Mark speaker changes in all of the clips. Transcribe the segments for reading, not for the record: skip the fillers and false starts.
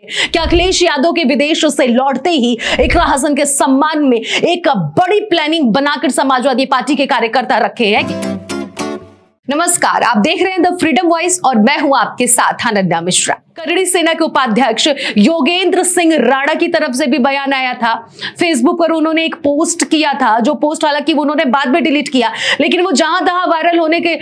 Speaker 1: कि अखिलेश यादव के विदेश से लौटते ही इकरा हसन के सम्मान में एक बड़ी प्लानिंग बनाकर समाजवादी पार्टी के कार्यकर्ता रखे हैं। नमस्कार, आप देख रहे हैं द फ्रीडम वॉइस और मैं हूं आपके साथ अनन्या मिश्रा। करड़ी सेना के उपाध्यक्ष योगेंद्र सिंह राणा की तरफ से भी बयान आया था। फेसबुक पर उन्होंने एक पोस्ट किया था, जो पोस्ट हालांकि उन्होंने बाद में डिलीट किया, लेकिन वो जहां तहां वायरल होने के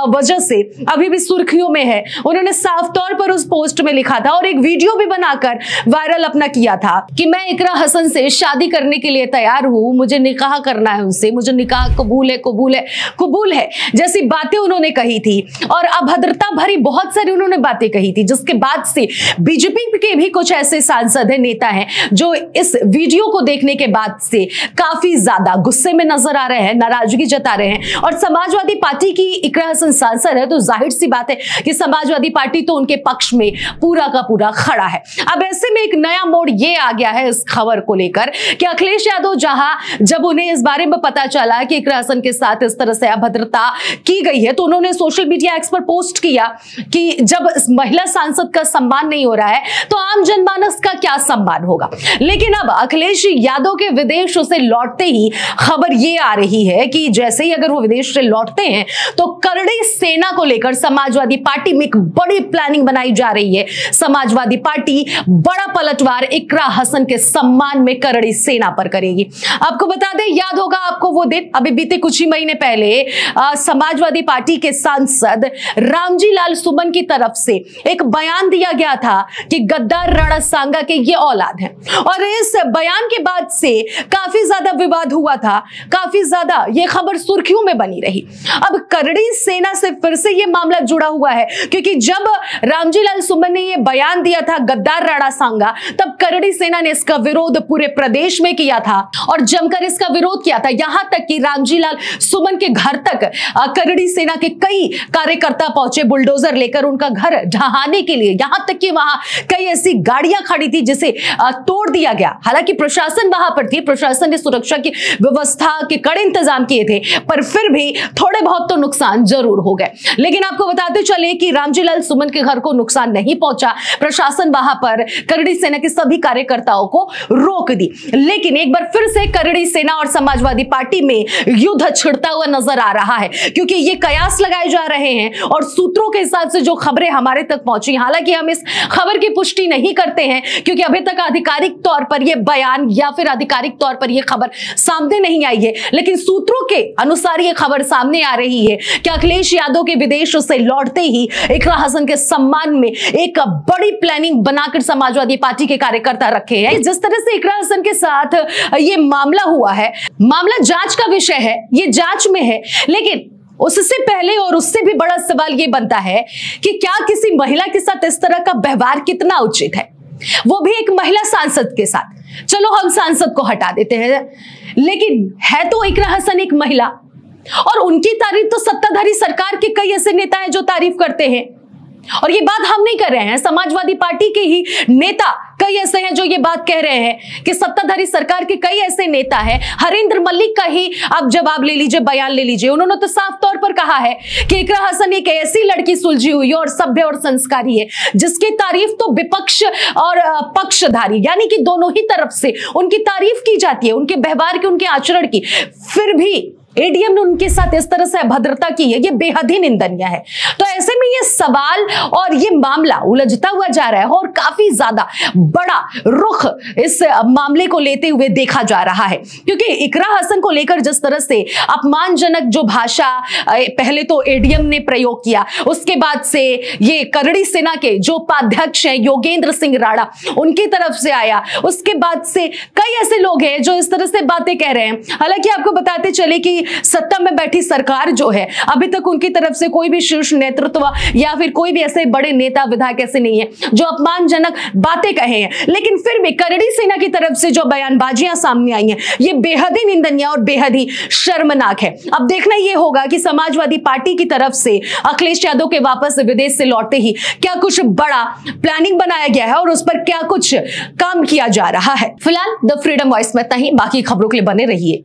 Speaker 1: वजह से अभी भी सुर्खियों में है। उन्होंने साफ तौर पर उस पोस्ट में लिखा था और एक वीडियो भी बनाकर वायरल अपना किया था कि मैं इकरा हसन से शादी करने के लिए तैयार हूं, मुझे निकाह करना है उनसे, मुझे निकाह कबूल है, कबूल है, कबूल है, जैसी बातें उन्होंने कही थी। और अभद्रता भरी बहुत सारी उन्होंने बातें कही थी, जिसके बाद से बीजेपी के भी कुछ ऐसे सांसद हैं, नेता हैं, जो इस वीडियो को देखने के बाद से काफी ज्यादा गुस्से में नजर आ रहे हैं, नाराजगी जता रहे हैं। और समाजवादी पार्टी की इकरा हसन सांसद है, तो जाहिर सी बात है कि समाजवादी पार्टी तो उनके पक्ष में पूरा का पूरा खड़ा है। अब ऐसे में एक नया मोड़ ये आ गया है इस खबर को लेकर कि अखिलेश यादव जब उन्हें इस बारे में पता चला कि इकरा हसन के साथ इस तरह से अभद्रता की गई है, तो उन्होंने सोशल मीडिया एक्स पर पोस्ट किया कि जब महिला सांसद का सम्मान नहीं हो रहा है तो आम जनमानस का क्या सम्मान होगा। लेकिन अब अखिलेश यादव के विदेश से लौटते ही खबर ये आ रही है कि जैसे ही अगर वो विदेश से लौटते हैं तो करड़ी सेना को लेकर समाजवादी पार्टी में एक बड़ी प्लानिंग बनाई जा रही है। समाजवादी पार्टी बड़ा पलटवार इकरा हसन के सम्मान में करड़ी सेना पर करेगी। आपको बता दें, याद होगा आपको वो दिन, अभी बीते कुछ ही महीने पहले समाजवादी पार्टी के सांसद रामजी लाल सुमन की तरफ से एक बयान दिया गया था कि गद्दार राणा सांगा के ये औलाद हैं। और इस बयान के बाद से काफी ज्यादा विवाद हुआ था, काफी ज्यादा ये खबर सुर्खियों में बनी रही। अब करड़ी सेना से फिर से ये मामला जुड़ा हुआ है, क्योंकि जब रामजी लाल सुमन ने ये बयान दिया था गद्दार राणा सांगा, तब करड़ी सेना ने इसका विरोध पूरे प्रदेश में किया था और जमकर इसका विरोध किया था। यहां तक कि रामजी लाल सुमन के घर तक करड़ी सेना के कई कार्यकर्ता पहुंचे बुलडोजर लेकर उनका घर ढहाने के लिए। यहां तक कि वहां कई ऐसी गाड़ियां खड़ी थी जिसे तोड़ दिया गया। हालांकि प्रशासन वहां पर थी, प्रशासन ने सुरक्षा की व्यवस्था के कड़े इंतजाम किए थे, पर फिर भी थोड़े बहुत तो नुकसान जरूर हो गए। लेकिन आपको बताते चले कि रामजी लाल सुमन के घर को नुकसान नहीं पहुंचा। प्रशासन वहां पर करड़ी सेना के सभी कार्यकर्ताओं को रोक दी। लेकिन एक बार फिर से करड़ी सेना और समाजवादी पार्टी में युद्ध छिड़ता हुआ नजर आ रहा है, क्योंकि ये कयास लगाए जा रहे हैं और सूत्रों के हिसाब से जो खबरें हमारे तक पहुंची, हालांकि हम इस खबर की पुष्टि नहीं करते हैं क्योंकि अभी तक आधिकारिक तौर पर यह बयान या फिर आधिकारिक तौर पर यह खबर सामने नहीं आई है, लेकिन सूत्रों के अनुसार यह खबर सामने आ रही है कि अखिलेश यादव के विदेश से लौटते ही इकरा हसन के सम्मान में एक बड़ी प्लानिंग बनाकर समाजवादी पार्टी के कार्यकर्ता रखे हैं। जिस तरह से इकरा हसन के साथ यह मामला हुआ है, मामला जांच का विषय है, यह जांच में है, लेकिन उससे पहले और उससे भी बड़ा सवाल यह बनता है कि क्या किसी महिला के साथ इस तरह का व्यवहार कितना उचित है, वो भी एक महिला सांसद के साथ। चलो हम सांसद को हटा देते हैं, लेकिन है तो इकरा हसन एक महिला, और उनकी तारीफ तो सत्ताधारी सरकार के कई ऐसे नेता हैं जो तारीफ करते हैं। और ये बात हम नहीं कर रहे हैं, समाजवादी पार्टी के ही नेता कई ऐसे हैं जो ये बात कह रहे हैं कि सत्ताधारी सरकार के कई ऐसे नेता हैं। हरेंद्र मल्लिक का ही आप जवाब ले लीजिए, बयान ले लीजिए। उन्होंने तो साफ तौर पर कहा है कि इकरा हसन एक ऐसी लड़की सुलझी हुई और सभ्य और संस्कारी है जिसकी तारीफ तो विपक्ष और पक्षधारी यानी कि दोनों ही तरफ से उनकी तारीफ की जाती है, उनके व्यवहार की, उनके आचरण की। फिर भी एडीएम ने उनके साथ इस तरह से अभद्रता की है, ये बेहद ही निंदनीय है। तो ऐसे में ये सवाल और ये मामला उलझता हुआ जा रहा है और काफी ज्यादा बड़ा रुख इस मामले को लेते हुए देखा जा रहा है, क्योंकि इकरा हसन को लेकर जिस तरह से अपमानजनक जो भाषा पहले तो एडीएम ने प्रयोग किया, उसके बाद से ये करड़ी सेना के जो उपाध्यक्ष हैं योगेंद्र सिंह राणा, उनकी तरफ से आया, उसके बाद से कई ऐसे लोग हैं जो इस तरह से बातें कह रहे हैं। हालांकि आपको बताते चले कि सत्ता में बैठी सरकार जो है, अभी तक उनकी तरफ से कोई भी शीर्ष नेतृत्व या फिर कोई भी ऐसे बड़े नेता विधायक ऐसे नहीं है जो अपमानजनक बातें कहे हैं, लेकिन फिर भी करड़ी सेना की तरफ से जो बयानबाजियां सामने आई हैं, ये बेहद ही निंदनीय और बेहद ही शर्मनाक है। अब देखना यह होगा कि समाजवादी पार्टी की तरफ से अखिलेश यादव के वापस विदेश से लौटते ही क्या कुछ बड़ा प्लानिंग बनाया गया है और उस पर क्या कुछ काम किया जा रहा है। फिलहाल द फ्रीडम वॉइस में इतना ही, बाकी खबरों के लिए बने रहिए।